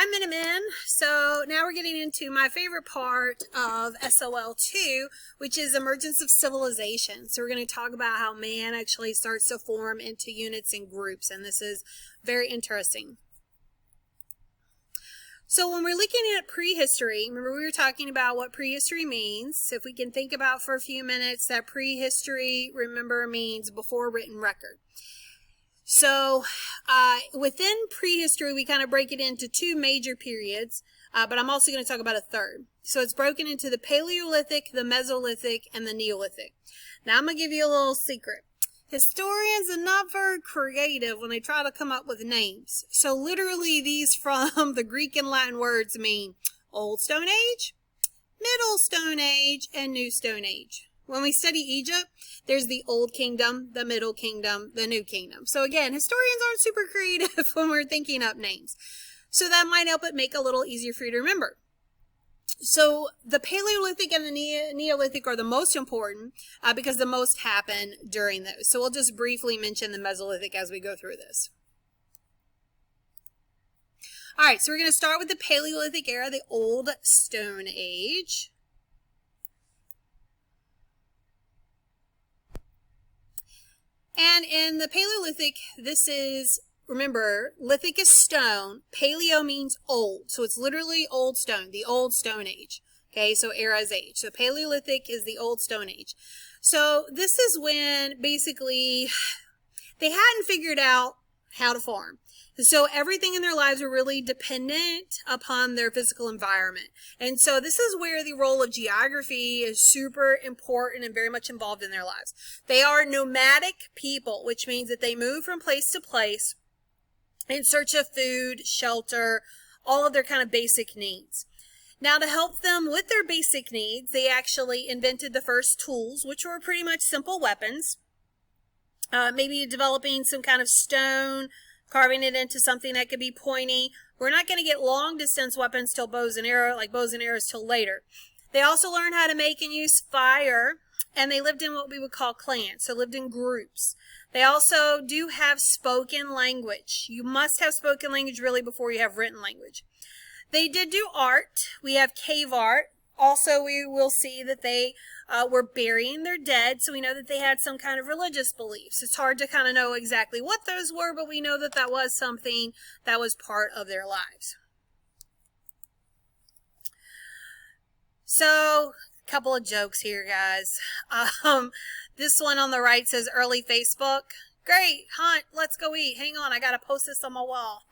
Hi Minutemen. So now we're getting into my favorite part of SOL2, which is emergence of civilization. So we're going to talk about how man actually starts to form into units and groups, and this is very interesting. So when we're looking at prehistory, remember we were talking about what prehistory means. So if we can think about for a few minutes that prehistory, remember, means before written record. So within prehistory, we kind of break it into two major periods, but I'm also going to talk about a third. So it's broken into the Paleolithic, the Mesolithic, and the Neolithic. Now I'm going to give you a little secret. Historians are not very creative when they try to come up with names. So literally these from the Greek and Latin words mean Old Stone Age, Middle Stone Age, and New Stone Age. When we study Egypt, there's the Old Kingdom, the Middle Kingdom, the New Kingdom. So again, historians aren't super creative when we're thinking up names. So that might help it make it a little easier for you to remember. So the Paleolithic and the Neolithic are the most important because the most happen during those. So we'll just briefly mention the Mesolithic as we go through this. All right, so we're going to start with the Paleolithic era, the Old Stone Age. And in the Paleolithic, this is, remember, lithic is stone, paleo means old, so it's literally old stone, the Old Stone Age. Okay, so era is age. So Paleolithic is the Old Stone Age. So this is when basically they hadn't figured out how to farm. So everything in their lives were really dependent upon their physical environment. And so this is where the role of geography is super important and very much involved in their lives. They are nomadic people, which means that they move from place to place in search of food, shelter, all of their kind of basic needs. Now, to help them with their basic needs, they actually invented the first tools, which were pretty much simple weapons. Maybe developing some kind of stone, carving it into something that could be pointy. We're not going to get long distance weapons till bows and arrows till later. They also learned how to make and use fire, and they lived in what we would call clans, so lived in groups. They also do have spoken language. You must have spoken language really before you have written language. They did do art. We have cave art. Also, we will see that they were burying their dead, so we know that they had some kind of religious beliefs. It's hard to kind of know exactly what those were, but we know that that was something that was part of their lives. So, a couple of jokes here, guys. This one on the right says early Facebook. Great, Hunt, let's go eat. Hang on, I got to post this on my wall.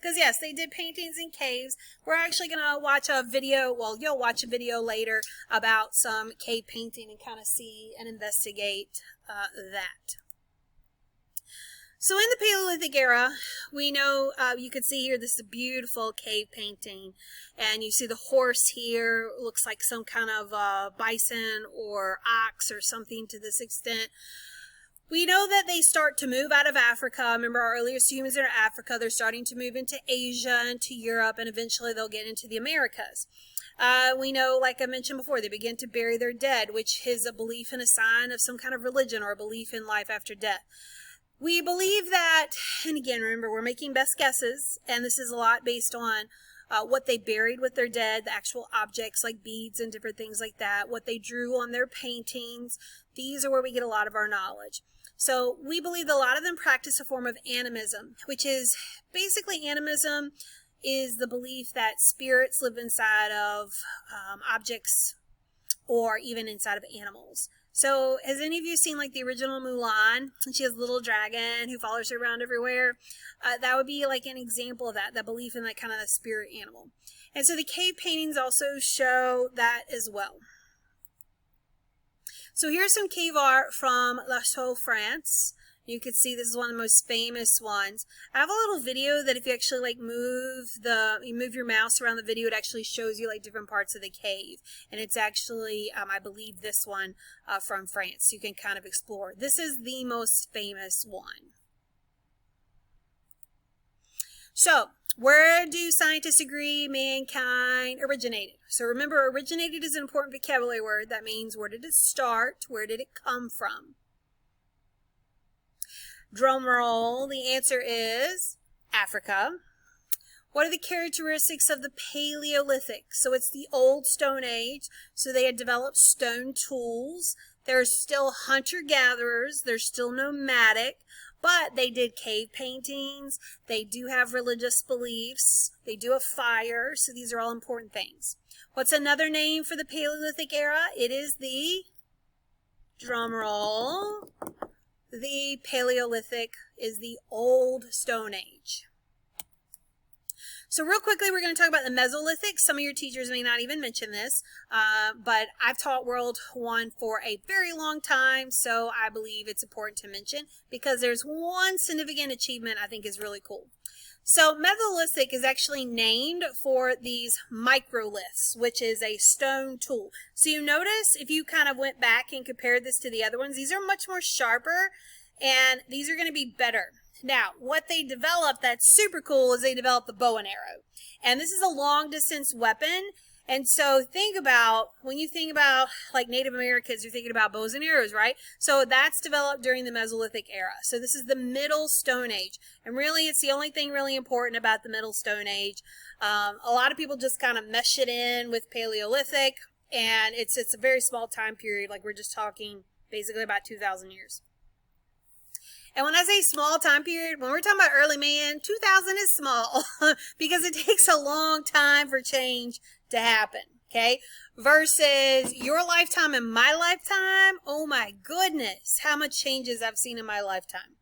Because yes, they did paintings in caves. We're actually going to watch a video, well, you'll watch a video later about some cave painting and kind of see and investigate that. So in the Paleolithic era, we know, you can see here, this is a beautiful cave painting. And you see the horse here, looks like some kind of bison or ox or something to this extent. We know that they start to move out of Africa. Remember, our earliest humans are in Africa. They're starting to move into Asia, into Europe, and eventually they'll get into the Americas. We know, like I mentioned before, they begin to bury their dead, which is a belief and a sign of some kind of religion or a belief in life after death. We believe that, and again, remember, we're making best guesses, and this is a lot based on what they buried with their dead, the actual objects like beads and different things like that, what they drew on their paintings. These are where we get a lot of our knowledge. So we believe that a lot of them practice a form of animism, which is basically animism is the belief that spirits live inside of objects or even inside of animals. So has any of you seen like the original Mulan? She has a little dragon who follows her around everywhere. That would be like an example of that belief in that kind of a spirit animal. And so the cave paintings also show that as well. So here's some cave art from La Chaux, France. You can see this is one of the most famous ones. I have a little video that if you actually like move your mouse around the video, it actually shows you like different parts of the cave. And it's actually, I believe, this one from France. You can kind of explore. This is the most famous one. So, where do scientists agree mankind originated? So remember, originated is an important vocabulary word. That means, where did it start? Where did it come from? Drum roll. The answer is Africa. What are the characteristics of the Paleolithic? So it's the old Stone Age. So they had developed stone tools. They're still hunter-gatherers. They're still nomadic. But they did cave paintings. They do have religious beliefs. They do have fire. So these are all important things. What's another name for the Paleolithic era? It is the, drum roll, the Paleolithic is the old Stone Age. So real quickly, we're going to talk about the Mesolithic. Some of your teachers may not even mention this, but I've taught World 1 for a very long time, so I believe it's important to mention because there's one significant achievement I think is really cool. So Mesolithic is actually named for these microlifts, which is a stone tool. So you notice if you kind of went back and compared this to the other ones, these are much more sharper and these are going to be better. Now, what they developed that's super cool is they developed the bow and arrow. And this is a long distance weapon. And so think about, when you think about like Native Americans, you're thinking about bows and arrows, right? So that's developed during the Mesolithic era. So this is the Middle Stone Age. And really, it's the only thing really important about the Middle Stone Age. A lot of people just kind of mesh it in with Paleolithic. And it's a very small time period. Like we're just talking basically about 2,000 years. And when I say small time period, when we're talking about early man, 2000 is small because it takes a long time for change to happen, okay? Versus your lifetime and my lifetime, oh my goodness, how much changes I've seen in my lifetime.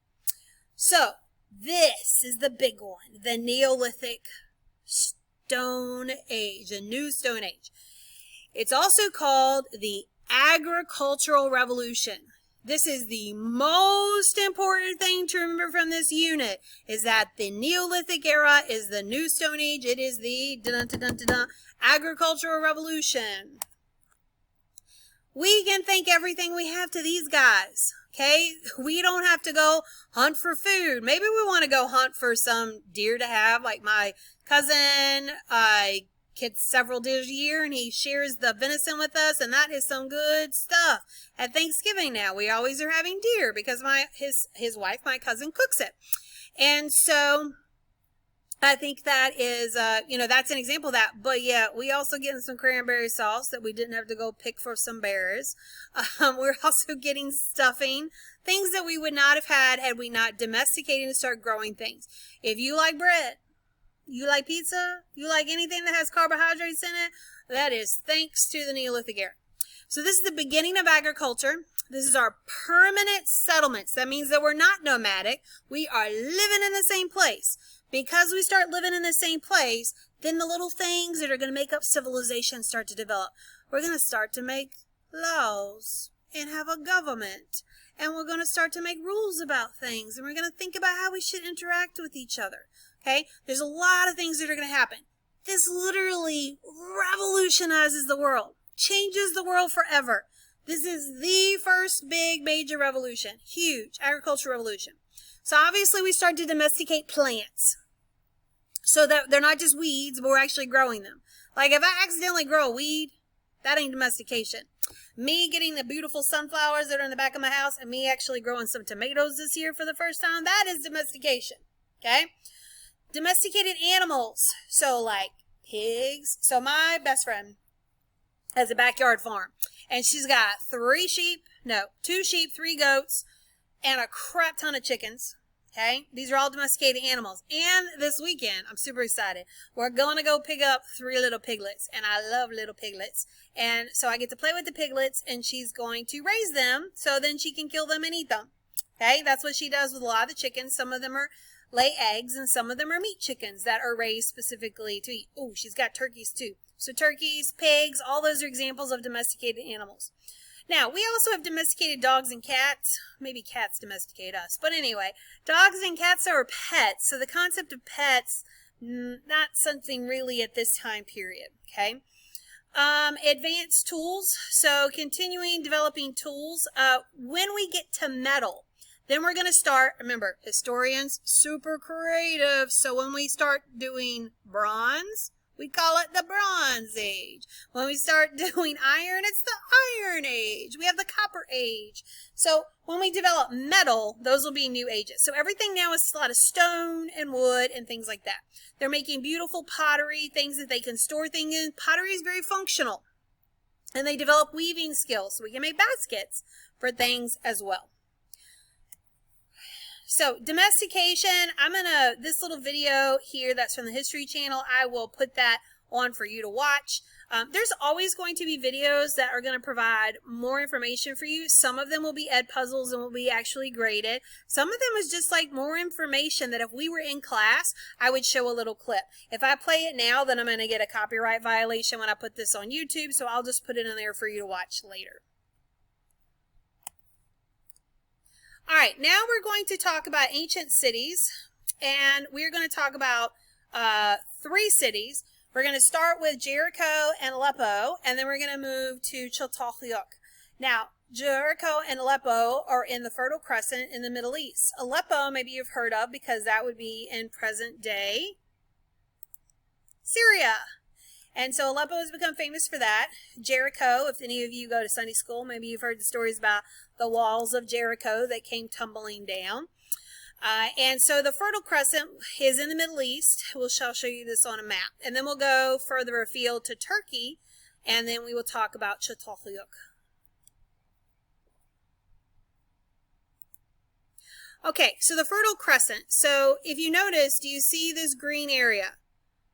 So, this is the big one, the Neolithic Stone Age, a new Stone Age. It's also called the Agricultural Revolution. This is the most important thing to remember from this unit, is that the Neolithic era is the new Stone Age. It is the Agricultural Revolution. We can thank everything we have to these guys, okay? We don't have to go hunt for food. Maybe we want to go hunt for some deer to have, like my cousin, gets several deer a year and he shares the venison with us, and that is some good stuff. At Thanksgiving now, we always are having deer because his wife, my cousin, cooks it. And so I think that is, that's an example of that. But yeah, we also getting some cranberry sauce that we didn't have to go pick for some berries. We're also getting stuffing, things that we would not have had we not domesticated and start growing things. If you like bread, you like pizza, you like anything that has carbohydrates in it, that is thanks to the Neolithic era. So this is the beginning of agriculture. This is our permanent settlements. That means that we're not nomadic. We are living in the same place. Because we start living in the same place, then the little things that are going to make up civilization start to develop. We're going to start to make laws and have a government. And we're going to start to make rules about things. And we're going to think about how we should interact with each other. Okay, there's a lot of things that are going to happen. This literally revolutionizes the world, changes the world forever. This is the first big major revolution, huge agricultural revolution. So obviously we start to domesticate plants so that they're not just weeds, but we're actually growing them. Like if I accidentally grow a weed, that ain't domestication. Me getting the beautiful sunflowers that are in the back of my house and me actually growing some tomatoes this year for the first time, that is domestication, okay? Domesticated animals, so like pigs. So my best friend has a backyard farm, and she's got 2 sheep, 3 goats, and a crap ton of chickens. Okay, these are all domesticated animals. And this weekend, I'm super excited. We're going to go pick up 3 little piglets, and I love little piglets. And so I get to play with the piglets, and she's going to raise them so then she can kill them and eat them. Okay, that's what she does with a lot of the chickens. Some of them are lay eggs, and some of them are meat chickens that are raised specifically to eat. Oh, she's got turkeys too. So turkeys, pigs, all those are examples of domesticated animals. Now, we also have domesticated dogs and cats. Maybe cats domesticate us. But anyway, dogs and cats are pets. So the concept of pets, not something really at this time period, okay? Advanced tools. So continuing developing tools. When we get to metal, then we're going to start, remember, historians, super creative. So when we start doing bronze, We call it the Bronze Age. When we start doing iron, it's the Iron Age. We have the Copper Age. So when we develop metal, those will be new ages. So everything now is a lot of stone and wood and things like that. They're making beautiful pottery, things that they can store things in. Pottery is very functional. And they develop weaving skills, so we can make baskets for things as well. So domestication, this little video here that's from the History Channel, I will put that on for you to watch. There's always going to be videos that are going to provide more information for you. Some of them will be ed puzzles and will be actually graded. Some of them is just like more information that if we were in class, I would show a little clip. If I play it now, then I'm going to get a copyright violation when I put this on YouTube, so I'll just put it in there for you to watch later. All right, now we're going to talk about ancient cities, and we're going to talk about 3 cities. We're going to start with Jericho and Aleppo, and then we're going to move to Chautauqua. Now, Jericho and Aleppo are in the Fertile Crescent in the Middle East. Aleppo, maybe you've heard of, because that would be in present-day Syria. And so Aleppo has become famous for that. Jericho, if any of you go to Sunday school, maybe you've heard the stories about the walls of Jericho that came tumbling down. And so the Fertile Crescent is in the Middle East. I'll show you this on a map. And then we'll go further afield to Turkey, and then we will talk about Chautauqua. Okay, so the Fertile Crescent. So if you notice, do you see this green area?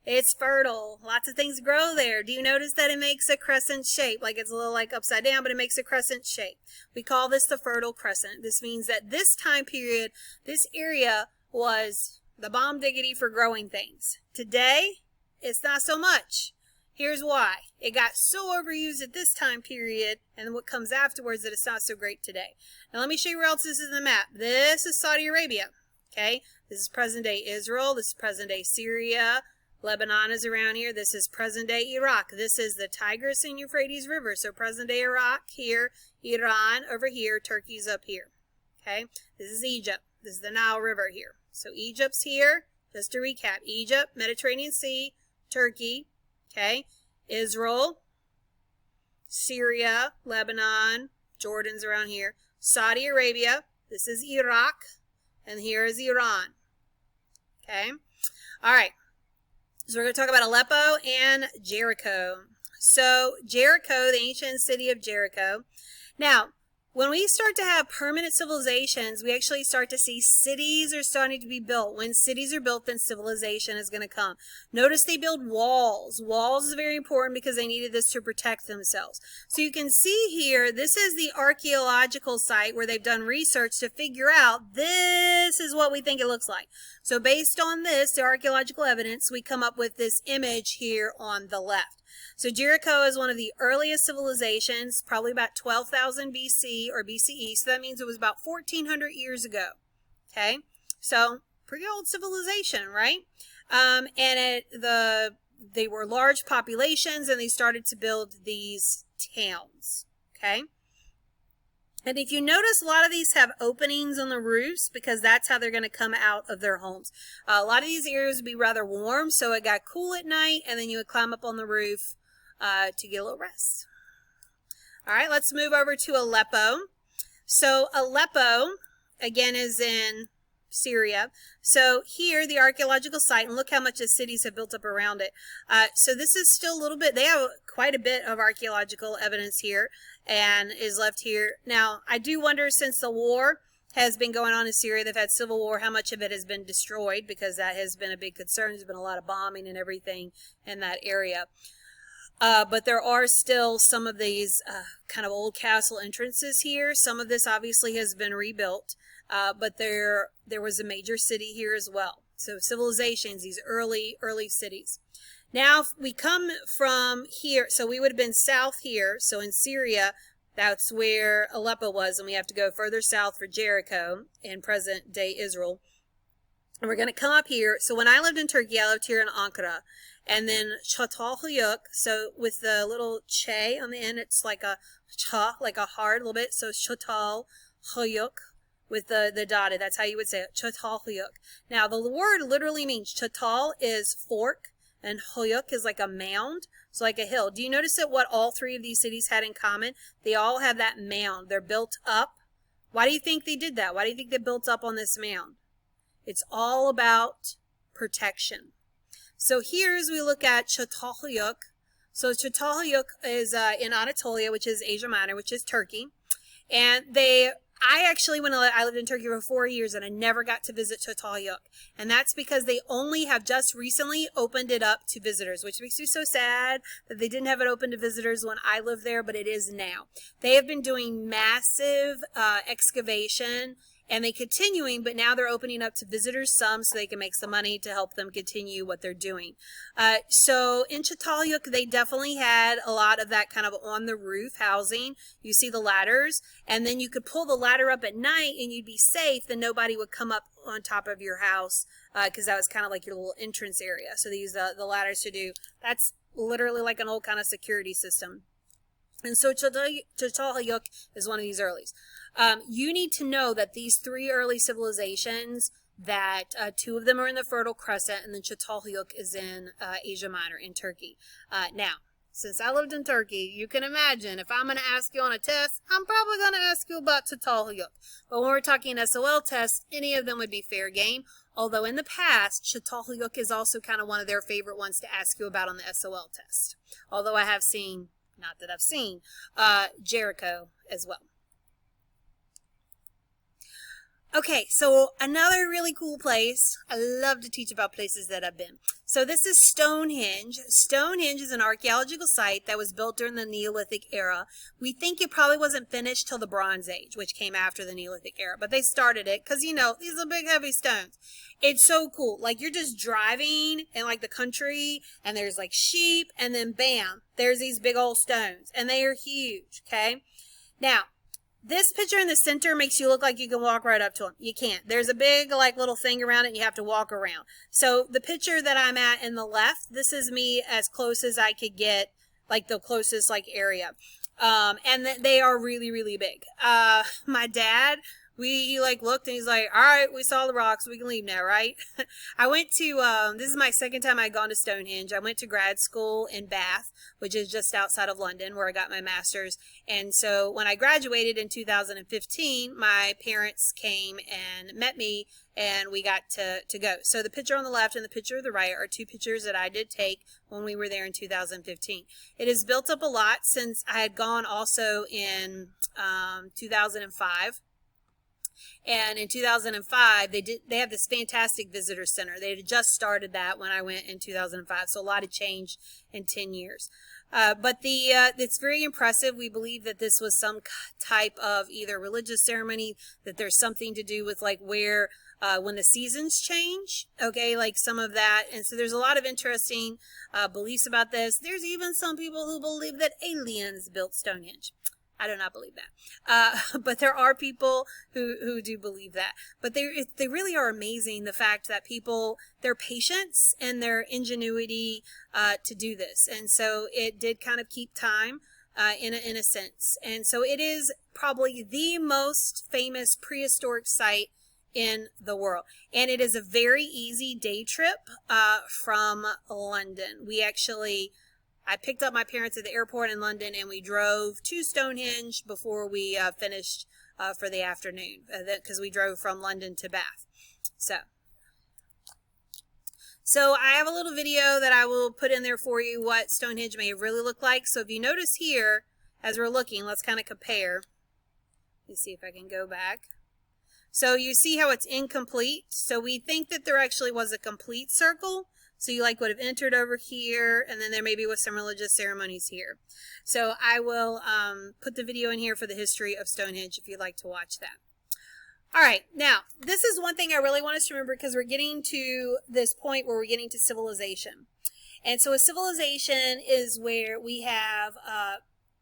It's fertile. Lots of things grow there. Do you notice that it makes a crescent shape? Like it's a little like upside down, but it makes a crescent shape. We call this the Fertile Crescent. This means that this time period, this area was the bomb diggity for growing things. Today, it's not so much. Here's why. It got so overused at this time period, and what comes afterwards, that it's not so great today. Now let me show you where else this is in the map. This is Saudi Arabia. Okay? This is present-day Israel. This is present-day Syria. Lebanon is around here. This is present-day Iraq. This is the Tigris and Euphrates River. So present-day Iraq here, Iran over here, Turkey's up here. Okay, this is Egypt. This is the Nile River here. So Egypt's here. Just to recap, Egypt, Mediterranean Sea, Turkey, okay, Israel, Syria, Lebanon, Jordan's around here, Saudi Arabia. This is Iraq, and here is Iran. Okay, all right. So we're going to talk about Aleppo and Jericho. So Jericho, the ancient city of Jericho. Now, when we start to have permanent civilizations, we actually start to see cities are starting to be built. When cities are built, then civilization is going to come. Notice they build walls. Walls is very important because they needed this to protect themselves. So you can see here, this is the archaeological site where they've done research to figure out this is what we think it looks like. So based on this, the archaeological evidence, we come up with this image here on the left. So Jericho is one of the earliest civilizations, probably about 12,000 BC or BCE. So that means it was about 1,400 years ago. Okay, so pretty old civilization, right? They were large populations, and they started to build these towns. Okay. And if you notice, a lot of these have openings on the roofs because that's how they're going to come out of their homes. A lot of these areas would be rather warm, so it got cool at night, and then you would climb up on the roof to get a little rest. All right, let's move over to Aleppo. So Aleppo, again, is in Syria. So here, the archaeological site, and look how much the cities have built up around it. So this is still a little bit, they have quite a bit of archaeological evidence here and is left here. Now, I do wonder, since the war has been going on in Syria, they've had civil war, how much of it has been destroyed, because that has been a big concern. There's been a lot of bombing and everything in that area. But there are still some of these kind of old castle entrances here. Some of this obviously has been rebuilt, but there was a major city here as well. So civilizations, these early cities. Now we come from here, so we would have been south here. So in Syria, that's where Aleppo was, and we have to go further south for Jericho in present-day Israel. And we're going to come up here. So when I lived in Turkey, I lived here in Ankara. And then Chautauqua, so with the little che on the end, it's like a cha, like a hard little bit. So Chautauqua with the dotted. That's how you would say it, Chautauqua. Now the word literally means chautal is fork, and Holyoke is like a mound, so like a hill. Do you notice that what all three of these cities had in common? They all have that mound. They're built up. Why do you think they did that? Why do you think they built up on this mound? It's all about protection. So here as we look at Chautauqua, so Chautauqua is in Anatolia, which is Asia Minor, which is Turkey. And I actually, I lived in Turkey for 4 years and I never got to visit Chautauqua. And that's because they only have just recently opened it up to visitors, which makes me so sad that they didn't have it open to visitors when I lived there, but it is now. They have been doing massive excavation and they continuing, but now they're opening up to visitors some so they can make some money to help them continue what they're doing. So in Chautauqua, they definitely had a lot of that kind of on the roof housing. You see the ladders, and then you could pull the ladder up at night and you'd be safe, then nobody would come up on top of your house because that was kind of like your little entrance area. So they use the ladders to do, that's literally like an old kind of security system. And so Chautauqua is one of these earlies. You need to know that these three early civilizations, that two of them are in the Fertile Crescent, and then Chautauqua is in Asia Minor, in Turkey. Now, since I lived in Turkey, you can imagine if I'm going to ask you on a test, I'm probably going to ask you about Chautauqua. But when we're talking SOL tests, any of them would be fair game. Although in the past, Chautauqua is also kind of one of their favorite ones to ask you about on the SOL test. Although I have seen, not that I've seen, Jericho as well. Okay, so another really cool place. I love to teach about places that I've been. So this is Stonehenge. Stonehenge is an archaeological site that was built during the Neolithic era. We think it probably wasn't finished till the Bronze Age, which came after the Neolithic era. But they started it because, you know, these are big, heavy stones. It's so cool. Like, you're just driving in, like, the country, and there's, like, sheep, and then, bam, there's these big old stones. And they are huge, okay? Now, this picture in the center makes you look like you can walk right up to them. You can't. There's a big, like, little thing around it, and you have to walk around. So the picture that I'm at in the left, this is me as close as I could get, like, the closest, like, area. And they are really, really big. My dad, he like looked and he's like, all right, we saw the rocks, we can leave now, right? I went to, this is my second time I'd gone to Stonehenge. I went to grad school in Bath, which is just outside of London, where I got my master's. And so when I graduated in 2015, my parents came and met me and we got to go. So the picture on the left and the picture on the right are two pictures that I did take when we were there in 2015. It has built up a lot since I had gone also in 2005. And in 2005, they have this fantastic visitor center. They had just started that when I went in 2005, so a lot of change in 10 years. But it's very impressive. We believe that this was some type of either religious ceremony, that there's something to do with like where when the seasons change, okay, like some of that. And so there's a lot of interesting beliefs about this. There's even some people who believe that aliens built Stonehenge. I do not believe that. But there are people who do believe that. But they really are amazing, the fact that people, their patience and their ingenuity to do this. And so it did kind of keep time in a sense. And so it is probably the most famous prehistoric site in the world. And it is a very easy day trip from London. I picked up my parents at the airport in London and we drove to Stonehenge before we finished for the afternoon because we drove from London to Bath. So I have a little video that I will put in there for you what Stonehenge may have really looked like. So if you notice here, as we're looking, let's kind of compare. Let me see if I can go back. So you see how it's incomplete. So we think that there actually was a complete circle. So you like would have entered over here, and then there maybe was some religious ceremonies here. So I will put the video in here for the history of Stonehenge if you'd like to watch that. All right, now this is one thing I really want us to remember because we're getting to this point where we're getting to civilization. And so a civilization is where we have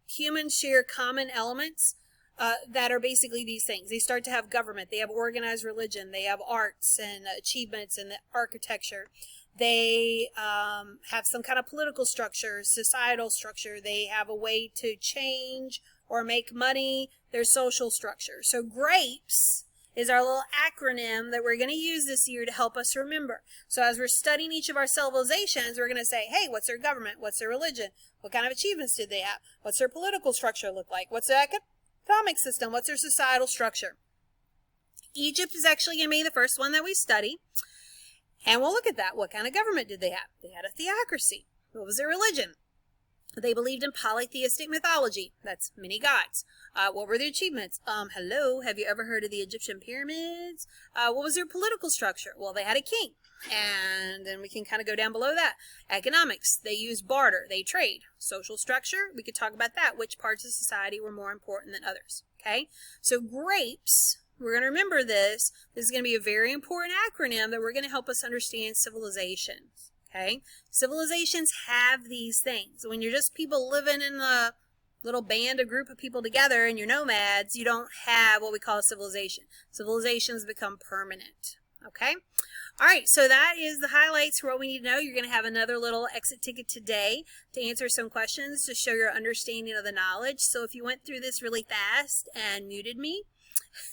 humans share common elements that are basically these things. They start to have government, they have organized religion, they have arts and achievements and the architecture. They have some kind of political structure, societal structure. They have a way to change or make money, their social structure. So grapes is our little acronym that we're going to use this year to help us remember. So as we're studying each of our civilizations, we're going to say, hey, what's their government? What's their religion? What kind of achievements did they have? What's their political structure look like? What's their economic system? What's their societal structure? Egypt is actually going to be the first one that we study. And we'll look at that. What kind of government did they have? They had a theocracy. What was their religion? They believed in polytheistic mythology. That's many gods. What were their achievements? Hello, have you ever heard of the Egyptian pyramids? What was their political structure? Well, they had a king. And then we can kind of go down below that. Economics, they used barter, they trade. Social structure, we could talk about that. Which parts of society were more important than others? Okay, so grapes, we're going to remember this. This is going to be a very important acronym that we're going to help us understand civilizations. Okay, civilizations have these things. When you're just people living in a little band, a group of people together, and you're nomads, you don't have what we call a civilization. Civilizations become permanent. Okay, all right, so that is the highlights for what we need to know. You're going to have another little exit ticket today to answer some questions to show your understanding of the knowledge. So if you went through this really fast and muted me,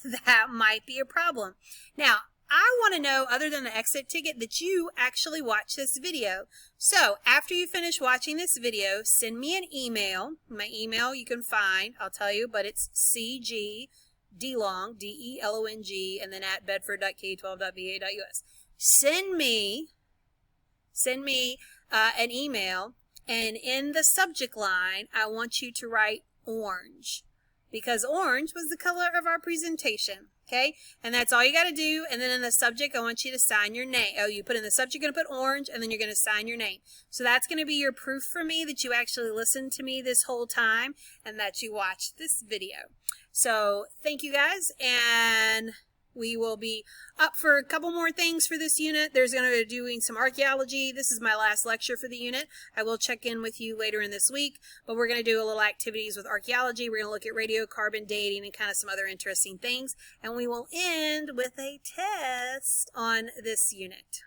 that might be a problem. Now, I want to know, other than the exit ticket, that you actually watch this video. So after you finish watching this video, send me an email. My email you can find, I'll tell you, but it's cgdelong, D-E-L-O-N-G, and then at bedford.k12.va.us. Send me an email, and in the subject line, I want you to write orange, because orange was the color of our presentation. Okay, and that's all you got to do. And then in the subject, I want you to sign your name. Oh, you put in the subject, you're going to put orange, and then you're going to sign your name. So that's going to be your proof for me that you actually listened to me this whole time and that you watched this video. So thank you guys, and we will be up for a couple more things for this unit. There's going to be doing some archaeology. This is my last lecture for the unit. I will check in with you later in this week, but we're going to do a little activities with archaeology. We're going to look at radiocarbon dating and kind of some other interesting things, and we will end with a test on this unit.